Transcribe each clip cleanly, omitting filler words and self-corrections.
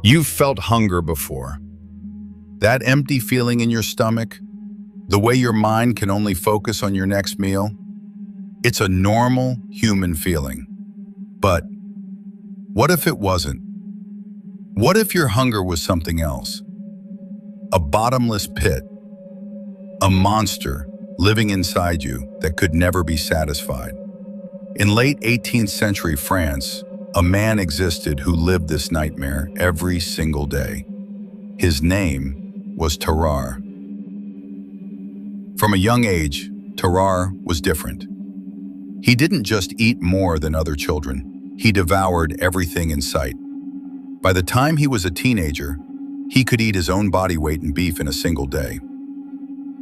You've felt hunger before. That empty feeling in your stomach, the way your mind can only focus on your next meal, it's a normal human feeling. But what if it wasn't? What if your hunger was something else? A bottomless pit, a monster living inside you that could never be satisfied. In late 18th century France, a man existed who lived this nightmare every single day. His name was Tarrare. From a young age, Tarrare was different. He didn't just eat more than other children, he devoured everything in sight. By the time he was a teenager, he could eat his own body weight in beef in a single day.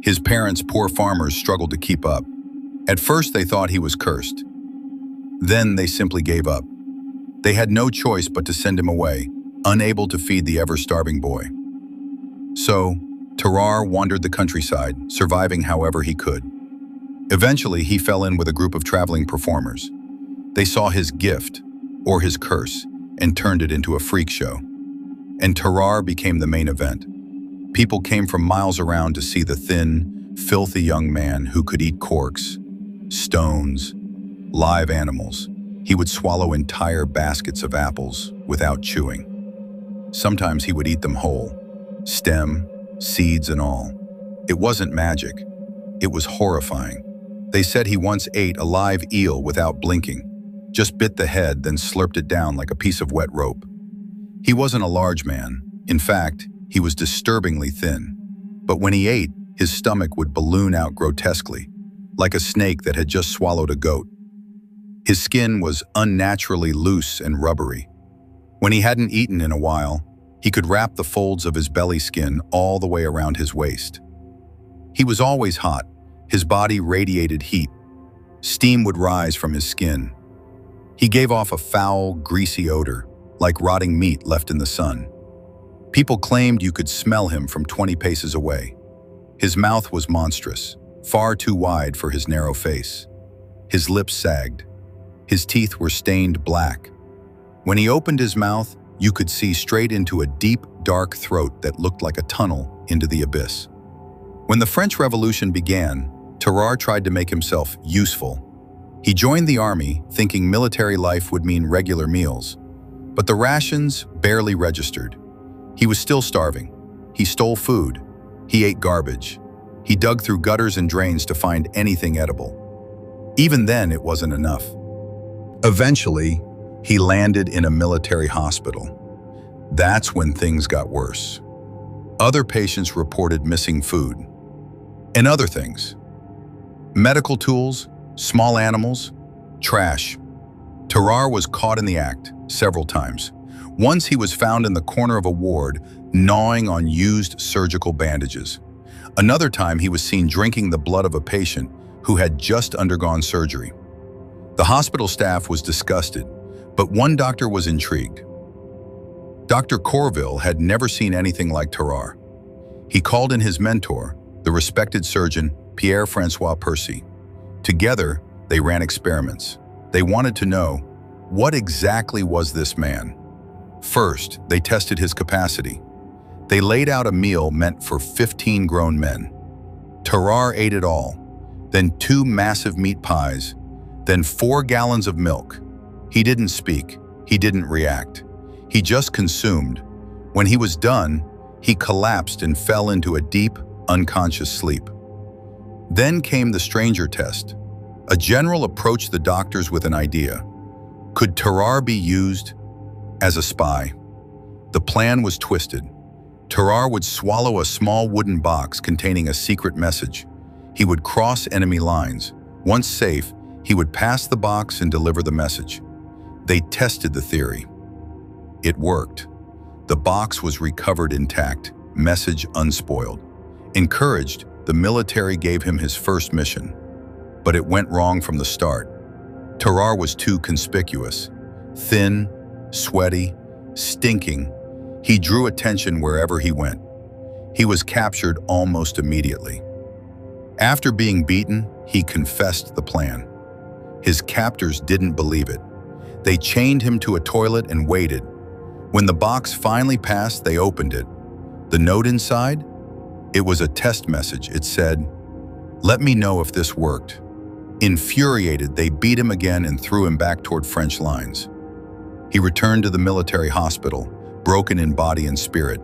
His parents, poor farmers, struggled to keep up. At first they thought he was cursed. Then they simply gave up. They had no choice but to send him away, unable to feed the ever-starving boy. So, Tarrare wandered the countryside, surviving however he could. Eventually, he fell in with a group of traveling performers. They saw his gift, or his curse, and turned it into a freak show. And Tarrare became the main event. People came from miles around to see the thin, filthy young man who could eat corks, stones, live animals. He would swallow entire baskets of apples without chewing. Sometimes he would eat them whole, stem, seeds and all. It wasn't magic. It was horrifying. They said he once ate a live eel without blinking, just bit the head, then slurped it down like a piece of wet rope. He wasn't a large man. In fact, he was disturbingly thin. But when he ate, his stomach would balloon out grotesquely, like a snake that had just swallowed a goat. His skin was unnaturally loose and rubbery. When he hadn't eaten in a while, he could wrap the folds of his belly skin all the way around his waist. He was always hot. His body radiated heat. Steam would rise from his skin. He gave off a foul, greasy odor, like rotting meat left in the sun. People claimed you could smell him from 20 paces away. His mouth was monstrous, far too wide for his narrow face. His lips sagged. His teeth were stained black. When he opened his mouth, you could see straight into a deep, dark throat that looked like a tunnel into the abyss. When the French Revolution began, Tarrare tried to make himself useful. He joined the army, thinking military life would mean regular meals. But the rations barely registered. He was still starving. He stole food. He ate garbage. He dug through gutters and drains to find anything edible. Even then, it wasn't enough. Eventually, he landed in a military hospital. That's when things got worse. Other patients reported missing food. And other things. Medical tools, small animals, trash. Tarrare was caught in the act several times. Once he was found in the corner of a ward, gnawing on used surgical bandages. Another time he was seen drinking the blood of a patient who had just undergone surgery. The hospital staff was disgusted, but one doctor was intrigued. Dr. Corville had never seen anything like Tarrare. He called in his mentor, the respected surgeon Pierre-François Percy. Together, they ran experiments. They wanted to know, what exactly was this man? First, they tested his capacity. They laid out a meal meant for 15 grown men. Tarrare ate it all, then 2 massive meat pies, then 4 gallons of milk. He didn't speak. He didn't react. He just consumed. When he was done, he collapsed and fell into a deep, unconscious sleep. Then came the stranger test. A general approached the doctors with an idea. Could Tarrare be used as a spy? The plan was twisted. Tarrare would swallow a small wooden box containing a secret message. He would cross enemy lines. Once safe, he would pass the box and deliver the message. They tested the theory. It worked. The box was recovered intact, message unspoiled. Encouraged, the military gave him his first mission. But it went wrong from the start. Tarrare was too conspicuous. Thin, sweaty, stinking, he drew attention wherever he went. He was captured almost immediately. After being beaten, he confessed the plan. His captors didn't believe it. They chained him to a toilet and waited. When the box finally passed, they opened it. The note inside? It was a test message. It said, "Let me know if this worked." Infuriated, they beat him again and threw him back toward French lines. He returned to the military hospital, broken in body and spirit.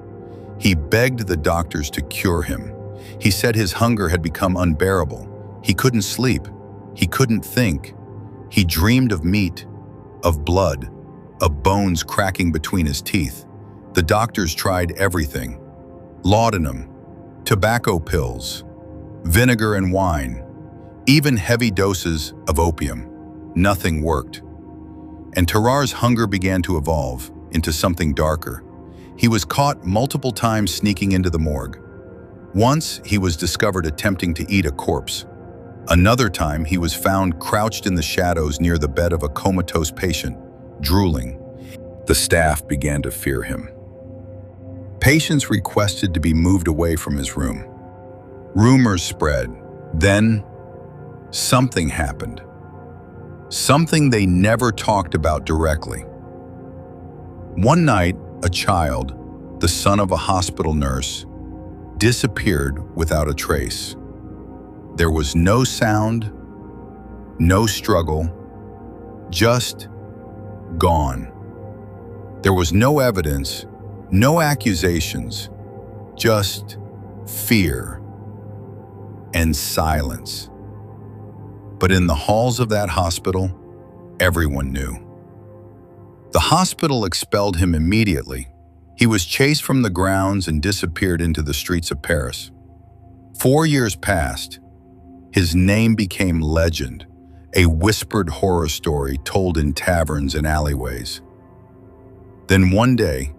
He begged the doctors to cure him. He said his hunger had become unbearable. He couldn't sleep. He couldn't think. He dreamed of meat, of blood, of bones cracking between his teeth. The doctors tried everything: laudanum, tobacco pills, vinegar and wine, even heavy doses of opium. Nothing worked. And Tarrare's hunger began to evolve into something darker. He was caught multiple times sneaking into the morgue. Once, he was discovered attempting to eat a corpse. Another time, he was found crouched in the shadows near the bed of a comatose patient, drooling. The staff began to fear him. Patients requested to be moved away from his room. Rumors spread. Then, something happened. Something they never talked about directly. One night, a child, the son of a hospital nurse, disappeared without a trace. There was no sound, no struggle, just gone. There was no evidence, no accusations, just fear and silence. But in the halls of that hospital, everyone knew. The hospital expelled him immediately. He was chased from the grounds and disappeared into the streets of Paris. 4 years passed. His name became legend, a whispered horror story told in taverns and alleyways. Then one day,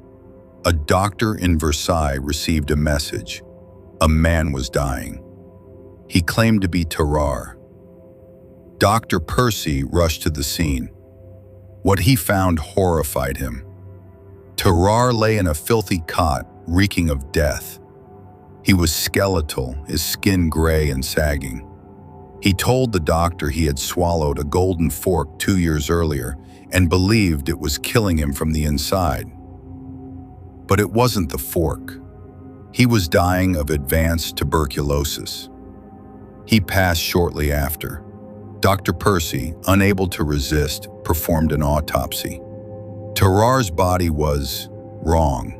a doctor in Versailles received a message. A man was dying. He claimed to be Tarrare. Dr. Percy rushed to the scene. What he found horrified him. Tarrare lay in a filthy cot, reeking of death. He was skeletal, his skin gray and sagging. He told the doctor he had swallowed a golden fork 2 years earlier and believed it was killing him from the inside. But it wasn't the fork. He was dying of advanced tuberculosis. He passed shortly after. Dr. Percy, unable to resist, performed an autopsy. Tarrare's body was wrong.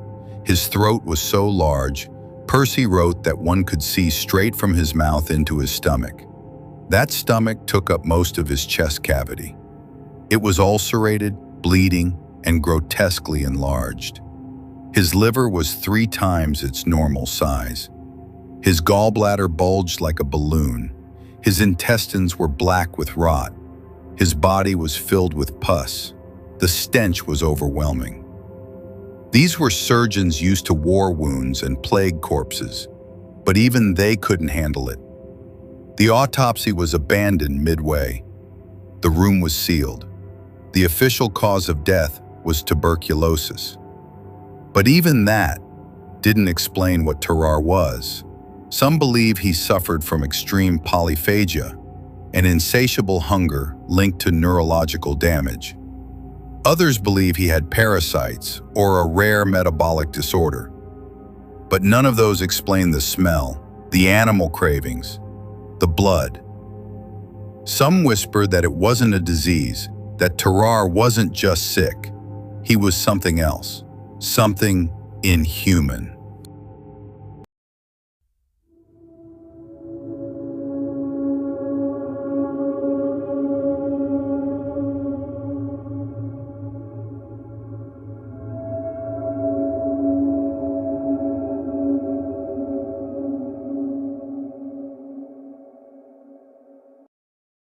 His throat was so large, Percy wrote that one could see straight from his mouth into his stomach. That stomach took up most of his chest cavity. It was ulcerated, bleeding, and grotesquely enlarged. His liver was 3 times its normal size. His gallbladder bulged like a balloon. His intestines were black with rot. His body was filled with pus. The stench was overwhelming. These were surgeons used to war wounds and plague corpses, but even they couldn't handle it. The autopsy was abandoned midway. The room was sealed. The official cause of death was tuberculosis. But even that didn't explain what Tarrare was. Some believe he suffered from extreme polyphagia, an insatiable hunger linked to neurological damage. Others believe he had parasites or a rare metabolic disorder. But none of those explain the smell, the animal cravings, the blood. Some whisper that it wasn't a disease, that Tarrare wasn't just sick. He was something else, something inhuman.